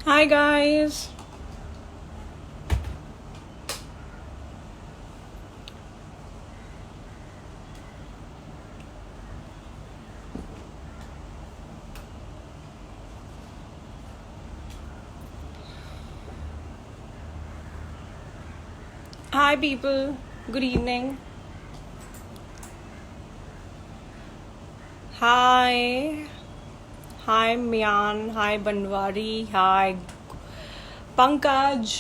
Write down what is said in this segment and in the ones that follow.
Hi guys. Hi people. Good evening. Hi. Hi Mian. Hi Banwari. Hi Pankaj.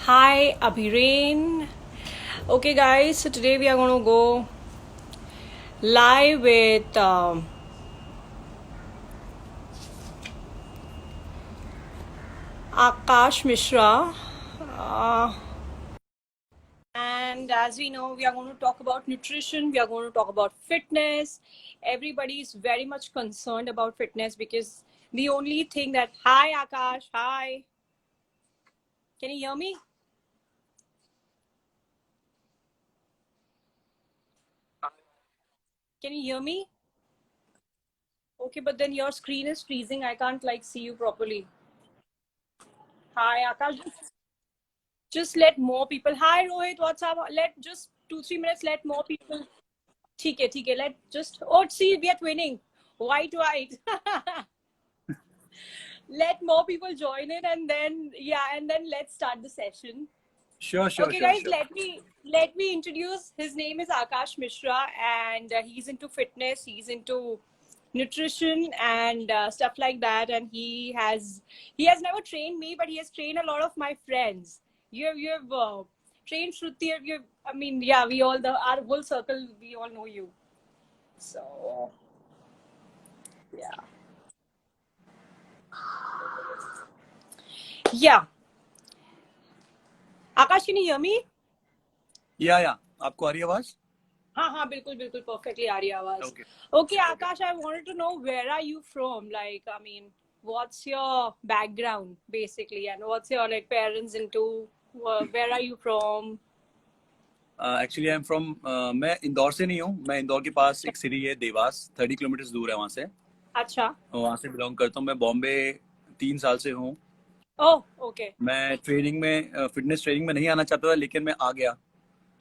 Hi Abhirain. Okay guys, so today we are going to go live with Akash Mishra. Uh, And as we know, we are going to talk about nutrition, we are going to talk about fitness. Everybody is very much concerned about fitness because the only thing that, hi Akash, hi. Can you hear me? Can you hear me? Okay, but then your screen is freezing. I can't like see you properly. Hi Akash, just let more people. Hi Rohit, what's up? Let just 2-3 minutes, let more people. ठीक है, let just, oh, see, we are twinning. White. Let more people join in and then let's start the session. Sure. Okay guys, let me introduce. His name is Akash Mishra and he's into fitness, he's into nutrition and stuff like that, and he has never trained me, but he has trained a lot of my friends. You have trained Shruti. I mean, yeah, we all, the our whole circle, we all know you. So yeah. Yeah. Akash, can you hear me? या आपको आ रही है आवाज? हाँ बिल्कुल बिल्कुल perfectly आ रही है आवाज. Okay. Okay, Akash, I wanted to know, where are you from? Like, I mean, what's your background basically, and what's your like parents into? Where are you from? Actually I am from मैं इंदौर से नहीं हूँ. मैं इंदौर के पास एक city है Dewas, 30 kilometre दूर है वहाँ से. अच्छा. वहाँ से बिलोंग करता हूँ. मैं बॉम्बे 3 साल से हूँ. Oh, okay. मैं ट्रेनिंग में फिटनेस ट्रेनिंग में नहीं आना चाहता था, लेकिन मैं आ गया.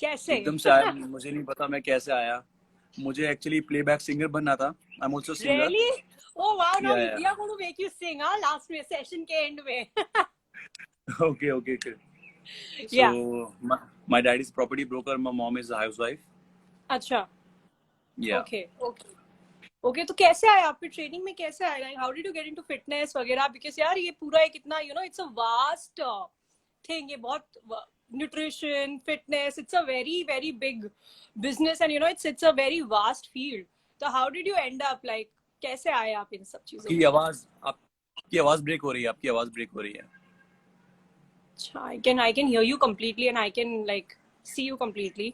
कैसे? एकदम से आया. मुझे नहीं पता मैं कैसे आया. मुझे एक्चुअली प्लेबैक सिंगर बनना था. I am also singer. Really? Oh wow, now या we are going to make you sing, huh? Last में session के end में. Okay. Yeah. So my dad is property broker, my mom is housewife. अच्छा. या Okay. Okay, तो कैसे आए आपके ट्रेनिंग में, कैसे आए? Like how did you get into fitness वगैरह? बिकॉज यार ये पूरा एक इतना इट्स अ वास्ट थिंग. ये बहुत nutrition, fitness, it's a very very big business and it's a very vast field. तो how did you end up, like कैसे आए आप इन सब चीजों आपकी में? आवाज आपकी आवाज ब्रेक हो रही है. आपकी आवाज ब्रेक हो रही है. अच्छा, I can hear you completely and I can like see you completely.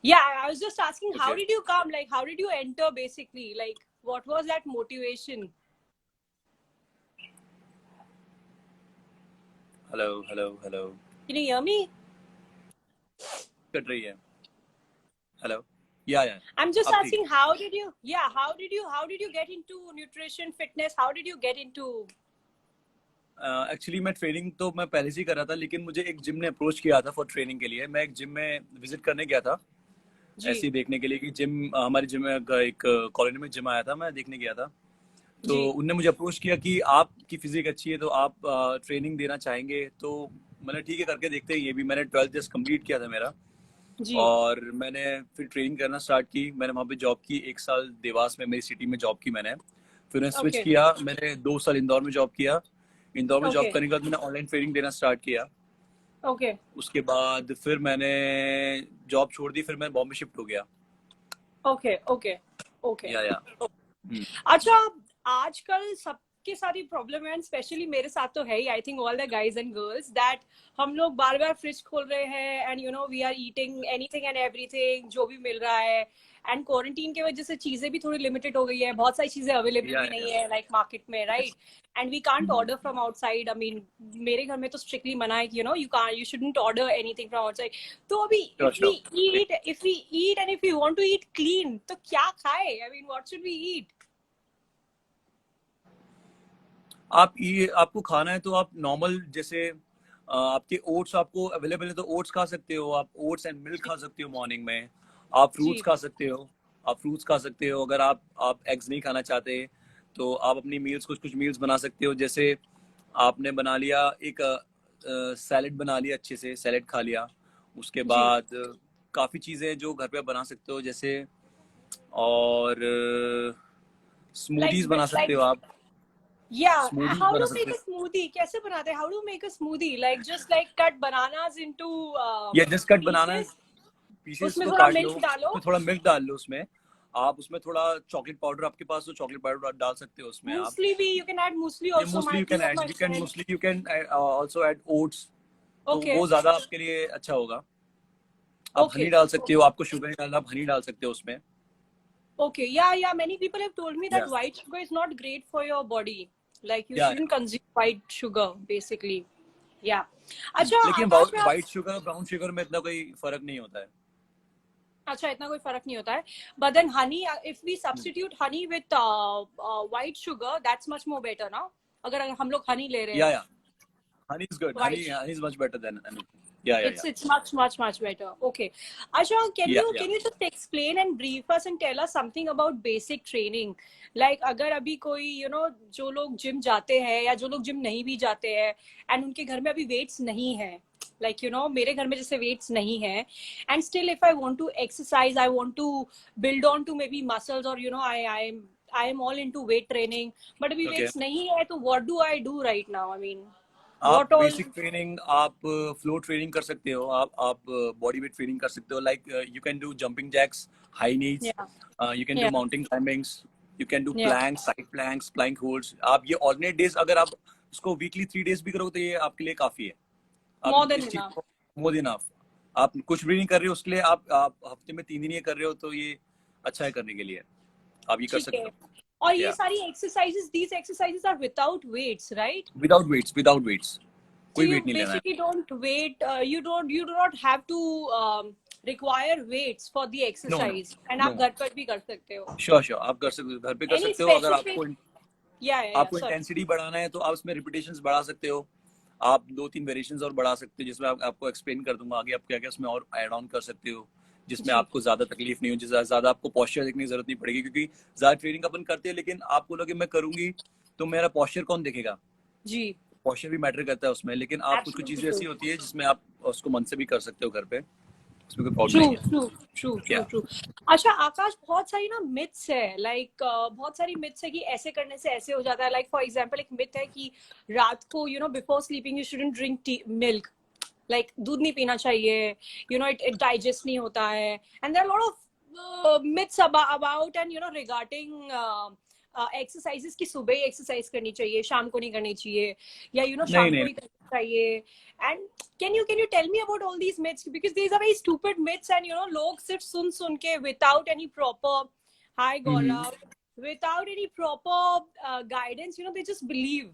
Yeah, I was just asking, how okay. did you come, like how did you enter basically, like what was that motivation? Hello. Can you hear me? Cut रही है. Hello. या I'm just अब ठीक asking, है. how did you get into nutrition, fitness? How did you get into? Actually मैं training तो मैं पहले से ही कर रहा था, लेकिन मुझे एक जिम ने अप्रोच किया था फॉर ट्रेनिंग के लिए. मैं एक जिम में विजिट करने गया था, ऐसे जी. ही देखने के लिए कि जिम, हमारे जिम में एक कॉलोनी में जिम आया था, मैं देखने गया था. तो जी. उनने मुझे अप्रोच किया कि आपकी फिजिक अच्छी है तो आप ट्रेनिंग देना चाहेंगे. तो मैंने ठीक है, करके देखते हैं. ये भी मैंने 12th जस्ट कंप्लीट किया था मेरा. जी. और मैंने फिर ट्रेनिंग करना स्टार्ट की. मैंने वहाँ पे जॉब की 1 साल देवास में, मेरी सिटी में जॉब की मैंने. फिर मैंने स्विच Okay. किया. मैंने 2 साल इंदौर में जॉब किया. इंदौर में जॉब Okay. करने के बाद मैंने ऑनलाइन ट्रेनिंग देना स्टार्ट किया. Okay. उसके बाद फिर मैंने जॉब छोड़ दी. फिर मैं बॉम्बे शिफ्ट हो गया. Okay. Okay. Okay. या हम्म. अच्छा, आजकल सबके साथ ही प्रॉब्लम है, एंड स्पेशली मेरे साथ तो है ही, I think all the guys and girls, that हम लोग बार बार फ्रिज खोल रहे हैं and we are eating anything and everything जो भी मिल रहा है. एंड क्वारंटीन की वजह से चीजें भी थोड़ी लिमिटेड हो गई है, बहुत सारी चीजें अवेलेबल भी नहीं है लाइक मार्केट में, right? And we can't order from outside. I mean, मेरे घर में तो स्ट्रिक्टली मना है कि you shouldn't order anything from outside. तो अभी sure if we eat and if you want to eat clean, तो क्या खाए? I mean, what should we eat? आप ये आपको खाना है तो आप नॉर्मल जैसे आपके ओट्स आपको अवेलेबल है तो ओट्स खा सकते हो, आप ओट्स एंड मिल्क खा सकते हो मॉर्निंग में। आप फ्रूट्स जी खा सकते हो, आप फ्रूट्स खा सकते हो। अगर आप एग्स नहीं खाना चाहते तो आप अपनी मील्स कुछ कुछ मील्स बना सकते हो। जैसे आपने बना लिया एक सैलेड बना लिया, अच्छे से सैलेड खा लिया। उसके जी बाद काफ़ी चीज़ें जो घर पे बना सकते हो, जैसे और लाइक स्मूदीज बना सकते लाइक हो आप। Yeah, स्मूदीज how बना to सकते make हो a smoothie? कैसे बनाते हैं? How to make a smoothie? Like just like cut bananas into या जस्ट कट बनाना pieces. पीसेस उसमें को थोड़ा काट लो, मिल्क डालो. उसमें थोड़ा मिल्क डाल लो उसमें। आप उसमें थोड़ा चॉकलेट पाउडर आपके पास तो चॉकलेट पाउडर डाल सकते हो उसमें आप। Muesli भी you can add muesli ये also. Mostly My you two can of add, my you can friends. Mostly you can also add oats, तो Okay, वो ज्यादा आपके लिए अच्छा होगा। आप हनी okay, डाल सकते हो, आपको शुगर नहीं डालना, आप हनी डाल सकते हो उसमें। okay. Yeah, yeah. Many people have told me या that white sugar is not great for your body. Like you या shouldn't consume white sugar, basically. Yeah. अच्छा लेकिन आकाश में आप व्हाइट शुगर और ब्राउन शुगर में इतना कोई फर्क नहीं होता है। अच्छा इतना कोई फर्क नहीं होता है but then honey if we substitute honey with white sugar that's much more better ना अगर हम लोग honey ले रहे हैं या honey is good, white honey is much better than या या it's much better okay Asha या can you just explain and brief us and tell us something about basic training like अगर अभी कोई जो लोग जिम जाते हैं या जो लोग जिम नहीं भी जाते हैं and उनके घर में अभी weights नहीं है like मेरे घर में जैसे weights नहीं है and still if I want to exercise I want to build on to maybe muscles or I am all into weight training but अभी ओके। weights नहीं है तो what do I do right now I mean आप what all basic training, आप floor training कर सकते हो, आप बॉडी वेट ट्रेनिंग कर सकते हो। Like you can do jumping jacks, high knees, yeah you can do yeah mountain climbings, you can do yeah planks, side planks, plank holds. आप ये ऑल्टरनेट डेज अगर आप इसको वीकली 3 डेज भी करोगे तो ये आपके लिए काफी है। आप more than इस चीज enough को मोर देन इनफ। आप कुछ भी नहीं कर रहे हो उसके लिए, आप हफ्ते में 3 दिन ये कर रहे हो तो ये अच्छा है करने के लिए, आप ये कर ठीक सकते है हो। और ये या सारी exercises these exercises are without weights right without weights, so कोई you वेट नहीं लेना है। basically don't wait you do not have to require weights for the no no exercise and no, आप घर पर भी कर सकते हो श्योर श्योर आप कर सकते हो, घर पे कर any सकते हो। अगर specific आपको yeah आपको sorry इंटेंसिटी बढ़ाना है तो आप उसमें रिपीटेशंस बढ़ा सकते हो। आप 2-3 वेरिएशंस और बढ़ा सकते हो, जिसमें आपको एक्सप्लेन कर दूंगा आगे आप क्या क्या उसमें और ऐड ऑन कर सकते हो, जिसमें जी आपको ज्यादा तकलीफ नहीं हो, जिससे ज्यादा आपको पोस्चर देखने की जरूरत नहीं पड़ेगी। क्योंकि ज्यादा ट्रेनिंग अपन करते हैं लेकिन आप बोलोगे मैं करूंगी तो मेरा पोस्चर कौन देखेगा? जी पोस्चर भी मैटर करता है उसमें। लेकिन आप कुछ कुछ absolutely चीजें ऐसी true होती है जिसमें आप उसको मन से भी कर सकते हो घर पे, उसमें कोई प्रॉब्लम ट्रू नहीं है। ट्रू ट्रू ट्रू क्या ट्रू अच्छा आकाश बहुत सारी ना मिथ्स है लाइक बहुत सारी मिथ्स है कि ऐसे करने से ऐसे हो जाता है लाइक फॉर एग्जांपल एक मिथ है कि रात को before sleeping you shouldn't drink milk like दूध नहीं पीना चाहिए इट डाइजेस्ट नहीं होता है and there are lot of myths about and regarding exercises की सुबह ही एक्सरसाइज करनी चाहिए शाम को नहीं करनी चाहिए या नहीं शाम को नहीं ही करनी चाहिए and can you tell me about all these myths because these are very stupid myths and लोग सिर्फ सुन के without any proper hi Gaurav without any proper guidance they just believe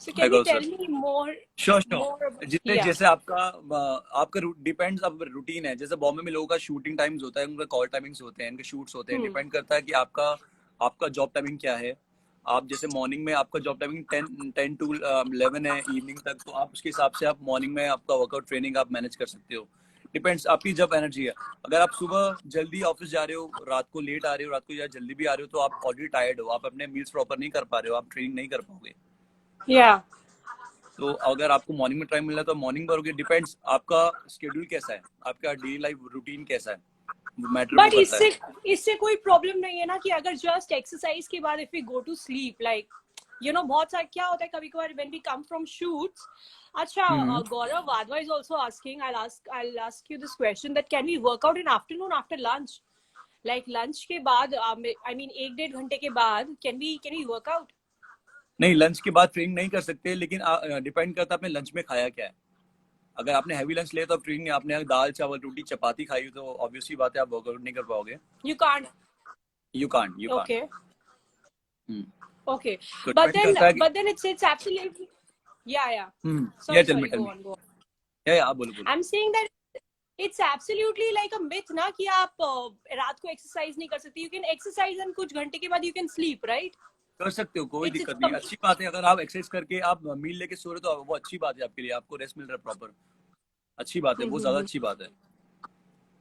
so I can you go tell sir, me more sure more sure. जितने yeah जैसे आपका depends, अब routine है। जैसे बॉम्बे में लोगों का शूटिंग टाइम्स होता है, उनका कॉल टाइमिंग्स होते हैं, इनके शूट्स होते हैं। डिपेंड करता है कि आपका आपका जॉब टाइमिंग क्या है। आप जैसे मॉर्निंग में आपका जॉब टाइमिंग 10 to 11 है इवनिंग तक, तो आप उसके हिसाब से आप मॉर्निंग में आपका वर्कआउट ट्रेनिंग आप मैनेज कर सकते हो। डिपेंड्स आपकी जब एनर्जी है। अगर आप सुबह जल्दी ऑफिस जा रहे हो, रात को लेट आ रहे हो, रात को या जल्दी भी आ रहे हो, तो आप ऑलरेडी टायर्ड हो, आप अपने मील्स प्रॉपर नहीं कर पा रहे हो, आप ट्रेनिंग नहीं कर पाओगे। yeah तो अगर आपको मॉर्निंग में टाइम मिल रहा है तो मॉर्निंग करोगे। डिपेंड्स आपका शेड्यूल कैसा है, आपका डेली लाइफ रूटीन कैसा है, वो मैटर वो but करता है। इससे कोई प्रॉब्लम नहीं है ना कि अगर जस्ट एक्सरसाइज के बाद if we go to sleep like बहुत सारा क्या होता है कभी कभार when we come from shoots अच्छा Gaurav Vadva is also asking I'll ask you this question that can we work out in afternoon after lunch like lunch के बाद I mean 1-1.5 घंटे के बाद can we work out नहीं, lunch के बाद training नहीं कर सकते, लेकिन डिपेंड करता है आपने लंच में खाया क्या है। अगर आपने हैवी लंच लिया तो आप ट्रेनिंग, आपने दाल चावल रोटी चपाती खाई तो ऑब्वियसली बात है आप वर्कआउट नहीं कर पाओगे। you can't you can't okay okay तो but डिपेंड करता है कि then it's absolutely yeah या sorry tell go me on या आप बोलो। I'm saying that it's absolutely like a myth ना कि आप रात को एक्सरसाइज नहीं कर सकती you can exercise and कुछ घंटे के बाद you can sleep right कर सकते हो, कोई It's दिक्कत नहीं है, complete. अच्छी बात है। अगर आप एक्सरसाइज करके आप मील लेके सो रहे हो तो वो अच्छी बात है आपके लिए, आपको रेस्ट मिल रहा है प्रॉपर, अच्छी बात है, बहुत ज्यादा अच्छी बात है।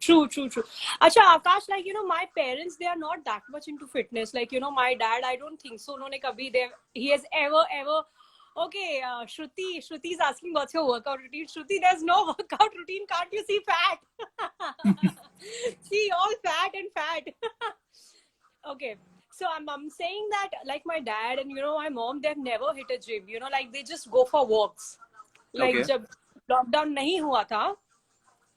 True, true, true. Acha, Akash, like, my parents, they are not that much into fitness. Like, my dad, I don't think so. He has ever. Okay, Shruti is asking what's your workout routine. Shruti, there's no workout routine. Can't you see fat? See, all fat and fat. Okay. So I'm saying that, like, my dad and, my mom, they've never hit a gym. Like, they just go for walks. Like, okay जब lockdown नहीं हुआ था,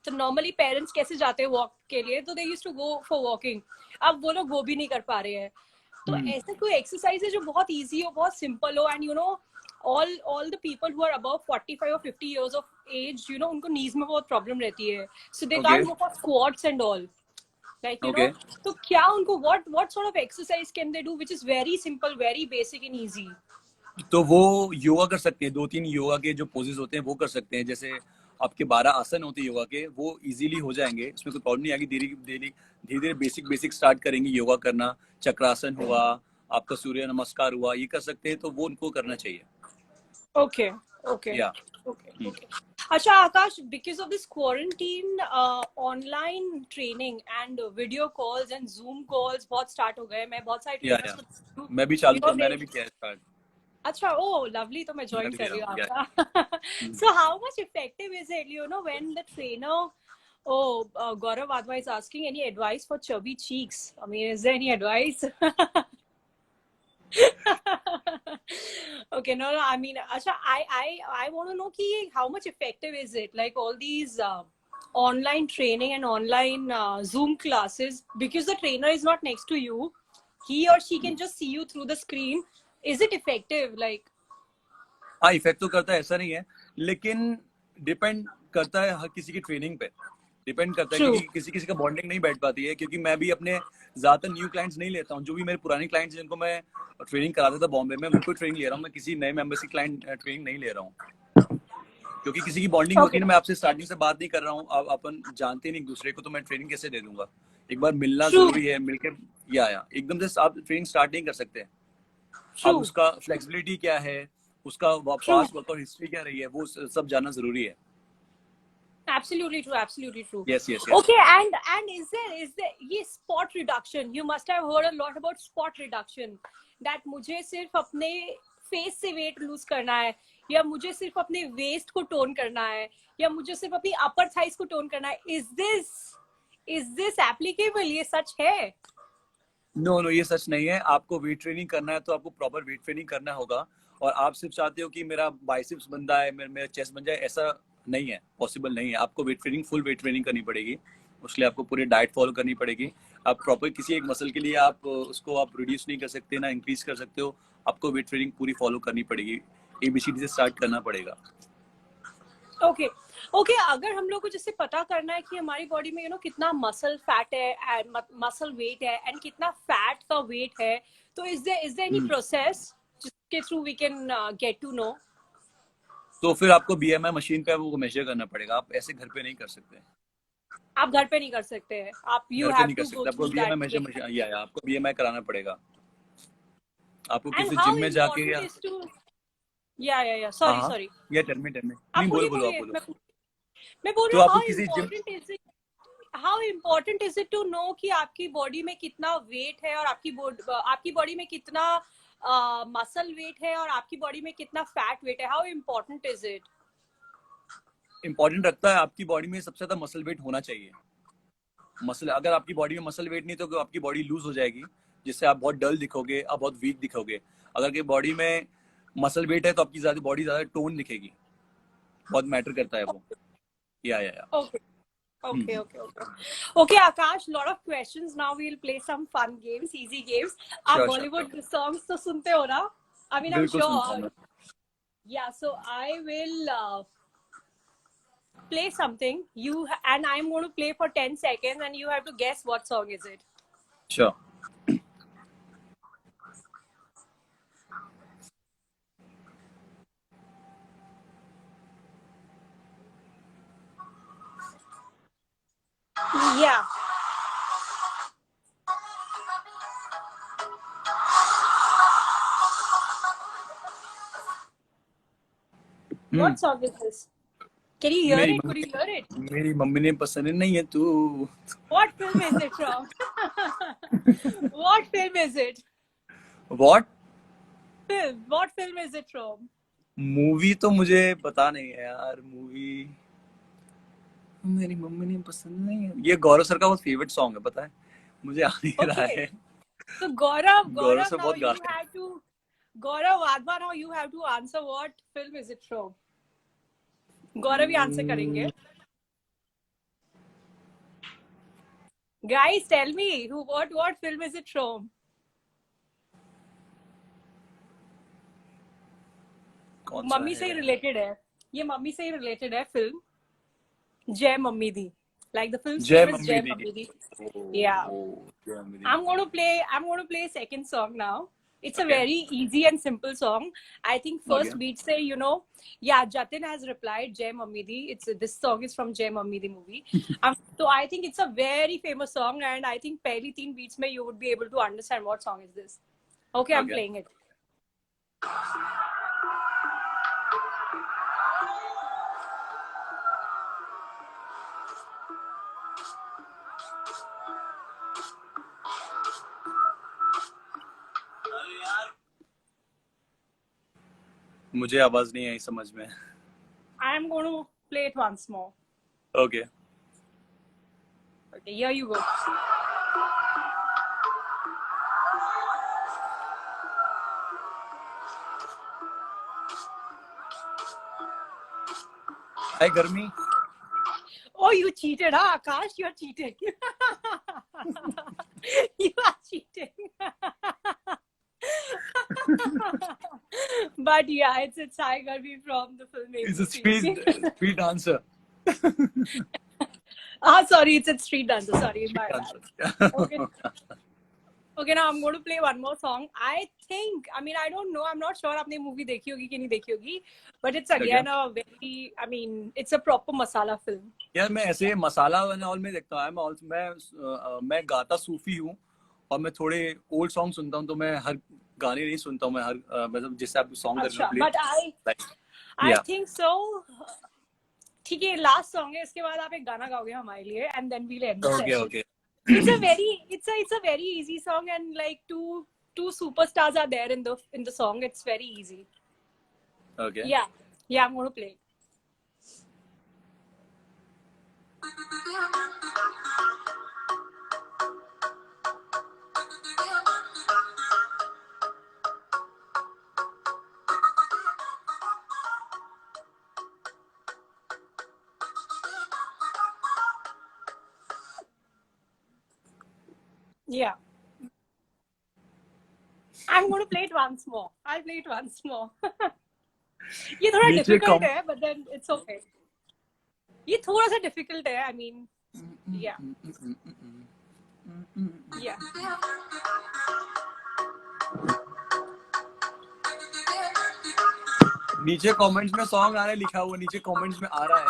तो normally parents कैसे जाते हैं walk के लिए, तो they used to go for walking. अब वो लोग वो भी नहीं कर पा रहे हैं। तो ऐसा कोई एक्सरसाइज है जो बहुत इजी हो, बहुत सिंपल हो, and all the people who are above 45 or 50 years of age, उनको नीज में बहुत प्रॉब्लम रहती है, so they okay can't go for squats and all, like, okay तो क्या उनको what sort of exercise can they do which is very simple, very basic and easy? तो वो योगा कर सकते हैं, 2-3 योगा के जो पोजेस होते हैं वो कर सकते हैं। जैसे आपके 12 आसन होते हैं योगा के, वो इजीली हो जाएंगे, इसमें कोई प्रॉब्लम नहीं आएगी। धीरे धीरे बेसिक स्टार्ट करेंगे योगा करना। चक्रासन हुआ, आपका सूर्य नमस्कार हुआ, ये कर सकते हैं, तो वो उनको करना चाहिए। Okay, okay, या okay. Acha, Akash, because of this quarantine, online training and video calls and Zoom calls बहुत start हो गए। मैं बहुत सारे trainers को, मैं भी चालू मैंने भी किया स्टार्ट। अच्छा, oh lovely, तो मैं मैं join भी कर किया रही हूँ हूँ। आपका। So how much effective is it, when the trainer, Gaurav Wadhwa is asking any advice for chubby cheeks? I mean, is there any advice? Okay, no, I mean, Asha, I want to know ki how much effective is it? Like all these online training and online Zoom classes, because the trainer is not next to you, he or she can just see you through the screen. Is it effective? Like, हाँ, effect तो करता है, ऐसा नहीं है, लेकिन depend करता है हर किसी की ट्रेनिंग पे, डिपेंड करता है, true. क्योंकि किसी किसी का बॉन्डिंग नहीं बैठ पाती है। क्योंकि मैं भी अपने ज्यादातर न्यू क्लाइंट्स नहीं लेता हूँ, जो भी मेरे पुराने क्लाइंट्स जिनको मैं ट्रेनिंग कराता था बॉम्बे में, उनको ट्रेनिंग ले रहा हूँ मैं, किसी नए मेंबर की क्लाइंट ट्रेनिंग नहीं ले रहा हूँ। क्योंकि किसी की बॉन्डिंग होती Okay. है ना, मैं आपसे स्टार्टिंग से बात नहीं कर रहा हूँ, अब अपन जानते नहीं एक दूसरे को, तो मैं ट्रेनिंग कैसे दे दूंगा? एक बार मिलना True. जरूरी है, मिलकर या एकदम से आप ट्रेनिंग स्टार्ट नहीं कर सकते। अब True. उसका फ्लेक्सिबिलिटी क्या है, उसका True. पास्ट वर्कआउट हिस्ट्री क्या रही है, वो सब जानना जरूरी है। Absolutely true. Absolutely true. Yes. Okay, and is there ये spot reduction? You must have heard a lot about spot reduction. That मुझे सिर्फ अपने face से weight lose करना है, या मुझे सिर्फ अपने waist को tone करना है, या मुझे सिर्फ अपनी upper thighs को tone करना है. Is this applicable? ये सच है? नो, ये सच नहीं है। आपको वेट ट्रेनिंग करना है तो आपको प्रॉपर वेट ट्रेनिंग करना होगा। और आप सिर्फ चाहते हो कि मेरा बाइसेप्स बंदा है, मेरा चेस्ट बन जाए, ऐसा नहीं है, पॉसिबल नहीं है। आपको weight training, full weight training करनी पड़ेगी, उसके लिए आपको पूरी डाइट फॉलो करनी पड़ेगी। आप प्रॉपर किसी एक मसल के लिए आप उसको आप रिड्यूस नहीं कर सकते ना इंक्रीज कर सकते हो, आपको वेट ट्रेनिंग पूरी फॉलो करनी पड़ेगी, ABCD से स्टार्ट करना पड़ेगा। ओके, अगर हम लोग को जैसे पता करना है कि हमारी बॉडी में कितना मसल फैट है, मसल वेट है, एंड कितना फैट का वेट है, तो इज देयर एनी प्रोसेस जिसके through we can get to know? तो फिर आपको BMI मशीन पे वो मेजर करना पड़ेगा, आप ऐसे घर पे नहीं कर सकते। आप घर पे नहीं कर सकते हैं, आप यू घर पे हैव नहीं कर टू गो सकते, आपको through BMI that. Measure machine, या आपको BMI कराना पड़ेगा, आपको एंड किसी हाउ जिम में जाके, इम्पोर्टेंट इज टू, या हाँ सॉरी, या टर्मी आप नहीं, बोलो आप बोलिए, बोलो। मैं बोल तो रही हूँ, आपको किसी gym, how important is it to know कि आपकी बॉडी में कितना वेट है, और आपकी बॉडी में कितना मसल वेट है, और आपकी बॉडी में कितना फैट वेट है? How important is it? Important रखता है, आपकी बॉडी में सबसे ज्यादा मसल वेट होना चाहिए। मसल, अगर आपकी बॉडी में मसल वेट नहीं तो आपकी बॉडी लूज हो जाएगी, जिससे आप बहुत डल दिखोगे, आप बहुत वीक दिखोगे। अगर आपकी बॉडी में मसल वेट है तो आपकी बॉडी ज्यादा टोन दिखेगी, बहुत मैटर करता है वो। या Okay, Akash, lot of questions. Now we'll play some fun games, easy games. आप Bollywood songs तो सुनते हो ना? I mean, I'm sure. Yeah, so I will play something. And I'm going to play for 10 seconds, and you have to guess what song is it. Sure. Yeah. What song is this? Can you hear मेरी it? Could you hear it? मेरी mummy ने पसंद नहीं है तू. What film is it from? What film is it? What? Film. What film is it from? Movie तो मुझे पता नहीं है यार. मूवी मेरी मम्मी ने पसंद नहीं है. ये गौरव सर का बहुत फेवरेट सॉन्ग है, पता है मुझे. आ नहीं रहा Okay. है. So Gaurav, गौरव सर now बहुत you गाते हैं. have to. Gaurav Wadhwa, now you have to answer what film is it from? Gaurav he answer करेंगे. Guys, tell me what film is it from? कौन सा mummy से ही है? Related है. ये मम्मी से ही रिलेटेड है फिल्म. जय mummy the. Like the film's जय name is Jai Mummy Di. Yeah. जय mummy the. I'm going to play second song now. It's a Okay. very easy and simple song. I think first Okay. beat say, yeah, Jatin has replied Jai Mummy Di. This song is from Jai Mummy Di movie. So I think it's a very famous song, and I think pehli 3 beats mein you would be able to understand what song is this. Okay, I'm Okay. playing it. मुझे आवाज नहीं आई समझ में. I'm going to play it once more. Okay. Okay, here you go. हाय गर्मी. Oh, you cheated, huh, Akash? You're cheating. You are cheating. But yeah, it's Sai Garvi from the film. It's a ABC. street dancer. Sorry, it's a street dancer. Sorry, my bad. Okay. Okay, now I'm going to play one more song. I don't know. I'm not sure आपने movie देखी होगी कि नहीं देखी होगी. But it's again a very, it's a proper masala film. यार मैं ऐसे मसाला ऑल में देखता हूँ. मैं गाता सूफी हूँ और मैं थोड़े ओल्ड सॉन्ग सुनता हूँ, तो मैं हर गाने नहीं सुनता हूँ. मैं हर मतलब जिससे आप सॉन्ग कर रहे हो. But I think so. ठीक है, लास्ट सॉन्ग है. इसके बाद आप एक गाना गाओगे हमारे लिए, and then we'll end the session. Okay. It's a very easy song, and like two superstars are there in the song. It's very easy. Okay. Yeah, I'm going to play. Yeah. I'm going to play it once more. I'll play it once more. ये थोड़ा difficult है, but then it's okay. ये थोड़ा सा difficult है. Yeah. Yeah. नीचे comments में song आ रहा है, लिखा हुआ नीचे कमेंट्स में आ रहा है.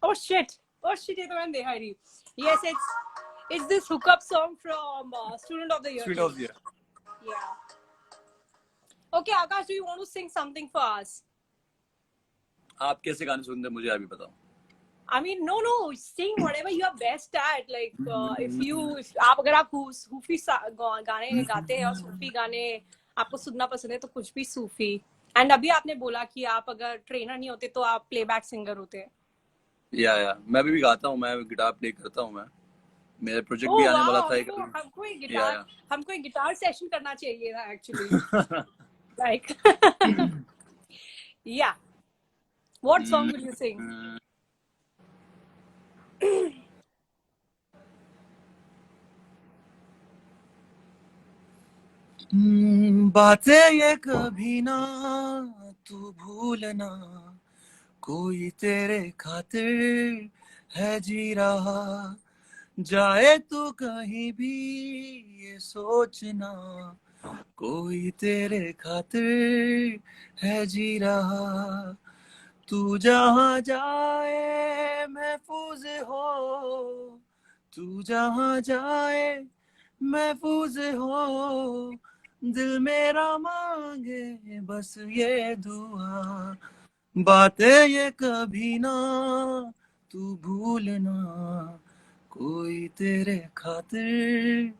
Oh shit, ये तो मैंने देखा ही नहीं. Yes, it's this hookup song from Student of the Year. Student of the Year. Yeah. Okay, Akash, do you want to sing something for us? आप कैसे गाने सुनते हैं मुझे अभी बताओ. No, sing whatever you are best at. Like, अगर आप सूफी गाने गाते हैं और सूफी गाने आपको सुनना पसंद है, तो कुछ भी सूफी. एंड अभी आपने बोला कि आप अगर ट्रेनर नहीं होते तो आप प्लेबैक सिंगर होते हैं. या मैं भी गाता हूँ. मैं गिटार प्ले करता हूँ. मैं मेरा प्रोजेक्ट भी आने वाला था. हमको एक गिटार सेशन करना चाहिए था actually. Like, yeah. What song will you sing? बातें ये कभी ना तू भूलना, कोई तेरे खातिर है जी रहा. जाए तू कहीं भी ये सोचना, कोई तेरे खातिर है जी रहा. तू जहाँ जाए महफूज हो, तू जहाँ जाए महफूज हो. दिल मेरा मांगे बस ये दुआ, बातें ये कभी ना तू भूलना, कोई तेरे खातिर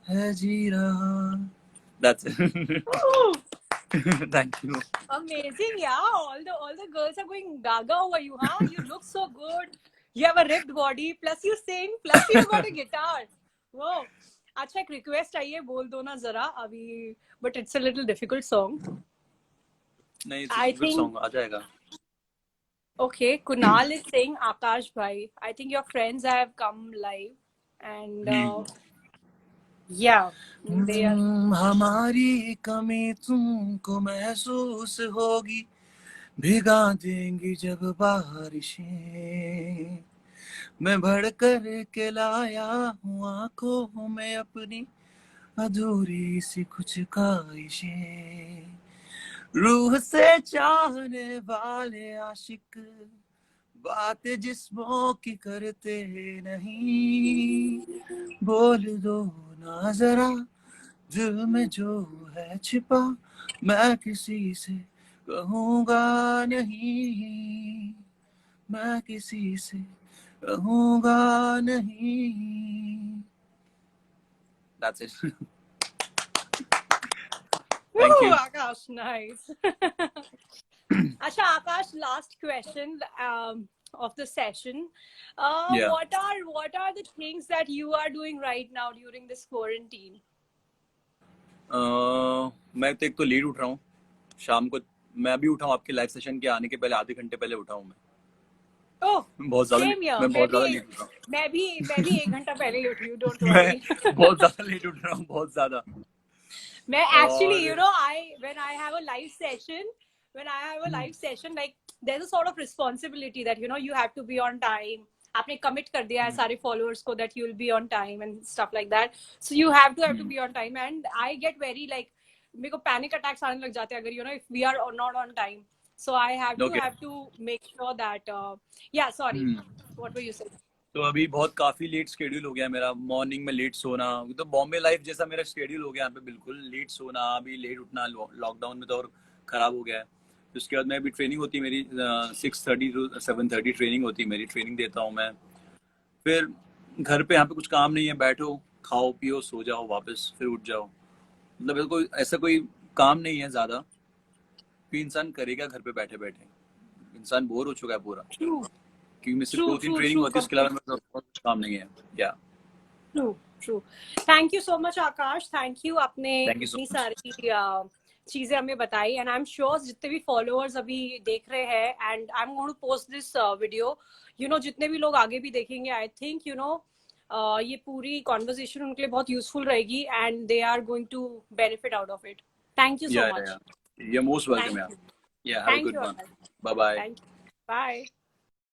है जी रहा. That's it. Thank you. Amazing, yeah. All the girls are going gaga over you, huh? You look so good. You have a ripped body. Plus you sing. Plus you got a guitar. Whoa. अच्छा एक request आई है बोल दो ना जरा अभी but it's a little difficult song नहीं, आई good think song आ जाएगा. okay Kunal is saying Akash bhai I think your friends have come live and yeah they are हमारी कमी तुमको महसूस होगी, भिगा देंगी जब बारिशें. मैं भर कर के लाया हूँ आंखों में अपनी अधूरी सी कुछ ख्वाहिशें. रूह से चाहने वाले आशिक बातें जिस्मों की करते नहीं. बोल दो ना जरा दिल में जो है छिपा, मैं किसी से कहूँगा नहीं, मैं किसी से कहूँगा नहीं. That's it. Thank Woo, you. Akash nice Acha Akash last question of the session Yeah. what are the things that you are doing right now during this quarantine मैं तो एक तो लेट उठ रहा हूँ शाम को. मैं अभी उठा हूँ आपके लाइव सेशन के आने के पहले, आधे घंटे पहले उठा हूँ मैं. Oh, बहुत ज्यादा same here. मैं बहुत ज्यादा लेट उठ रहा हूँ. मैं भी 1 घंटा पहले ही उठी हूँ. Don't मैं worry. बहुत ज्यादा लेट उठ रहा हूँ, बहुत ज्यादा. मैं actually, और when I have a live session, like there's a sort of responsibility that you have to be on time. आपने commit कर दिया है सारे followers को that you will be on time and stuff like that. So you have to be on time, and I get very like मेरे को panic attacks आने लग जाते हैं अगर if we are not on time. So I Okay. have to make sure that yeah, sorry. What were you saying? तो अभी बहुत काफी लेट स्केड्यूल हो गया मेरा. मॉर्निंग में लेट सोना, तो बॉम्बे लाइफ जैसा मेरा स्केड्यूल हो गया यहाँ पे. बिल्कुल लेट सोना, अभी लेट उठना. लॉकडाउन में तो और खराब हो गया है. उसके बाद मैं अभी ट्रेनिंग होती है मेरी 6:30 टू 7:30 ट्रेनिंग होती है मेरी. ट्रेनिंग देता हूँ मैं. फिर घर पे यहाँ पे कुछ काम नहीं है, बैठो खाओ पियो सो जाओ वापस फिर उठ जाओ. मतलब ऐसा कोई काम नहीं है ज्यादा. फिर इंसान करेगा घर पे बैठे बैठे. इंसान बोर हो चुका है पूरा. True. क्योंकि मेरे सिर्फ 2-3 ट्रेनिंग होती है, उसके अलावा मेरे पास कुछ काम नहीं है. या True. Thank you so much, Akash. Thank you. आपने Thank you so इतनी much. सारी चीजें हमें बताई and I'm sure जितने भी followers अभी देख रहे हैं and I'm going to post this video. जितने भी लोग आगे भी देखेंगे I think ये पूरी conversation उनके लिए बहुत useful रहेगी and they are going to benefit out of it. Thank you so much. You're most welcome. Thank you. Yeah, have a Thank good you. one. Bye bye. Thank you. Bye.